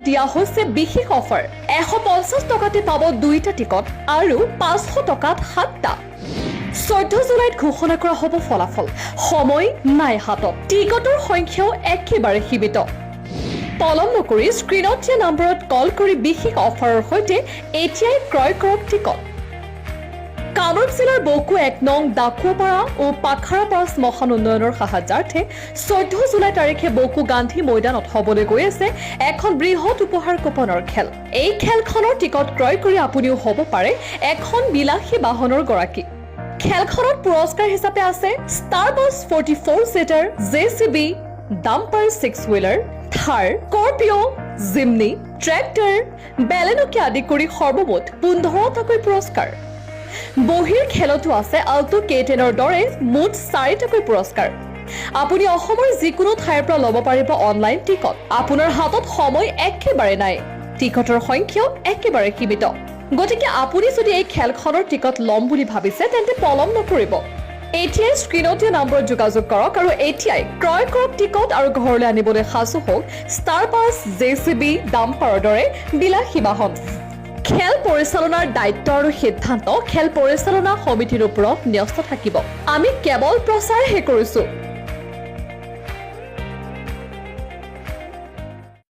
দিয়া হৈছে বিশেষ অফাৰ 150 টকাতে পাব 2টা টিকট আৰু 500 টকাত 7টা 14 জুলাইত ঘোষণা কৰা হ'ব ফলাফল সময় নাই হাতত টিকটৰ সংখ্যাও একেবাৰে সীমিত পলম নকৰি স্ক্ৰিনত দিয়া নম্বৰত কল কৰি বিশেষ অফাৰৰ সৈতে এতিয়াই ক্ৰয় কৰক টিকট কামৰূপ জিলাৰ বকো 1 নং ডাকুৱাপাৰা আৰু পাখাৰাপাৰা শ্মশান উন্নয়নৰ সাহায্যাৰ্থে 14 জুলাই তাৰিখে বকো গান্ধী ময়দানত হ'বলৈ গৈ আছে এখন বৃহৎ উপহাৰ কুপনৰ খেল এই খেলখনৰ টিকট ক্ৰয় কৰি আপুনিও হ'ব পাৰে এখন বিলাসী বাহনৰ গৰাকী খেলখনত পুৰস্কাৰ হিচাপে আছে ষ্টাৰবাছ 44 সিটাৰ জেচিবি ডাম্পাৰ 6 হুইলাৰ থাৰ স্কৰপিঅ' জিমনি ট্ৰেক্টৰ বেলেনকে আদি কৰি সৰ্বমুঠ 15টাকৈ পুৰস্কাৰ বহিৰ খেলতো আছে আল্টো K10ৰ দৰে মুঠ 4টাকৈ পুৰস্কাৰ আপুনি অসমৰ যিকোনো ঠাইৰ পৰা ল'ব পাৰিব অনলাইন টিকট আপোনাৰ হাতত সময় একেবাৰে নাই টিকটৰ সংখ্যাও একেবাৰে সীমিত গতিকে আপুনি যদি এই খেলখনৰ টিকট ল'ম বুলি ভাবিছে তেন্তে পলম নকৰিব এতিয়াই স্ক্ৰিনত দিয়া নম্বৰত যোগাযোগ কৰক আৰু এতিয়াই ক্ৰয় কৰক টিকট আৰু ঘৰলৈ আনিবলৈ সাজু হওক ষ্টাৰবাছ জেচিবি ডাম্পাৰৰ দৰে বিলাসী বাহন খেল পৰিচালনাৰ দায়িত্ব আৰু সিদ্ধান্ত খেল পৰিচালনা সমিতিৰ ওপৰত ন্যস্ত থাকিব আমি কেৱল প্ৰচাৰহে কৰিছো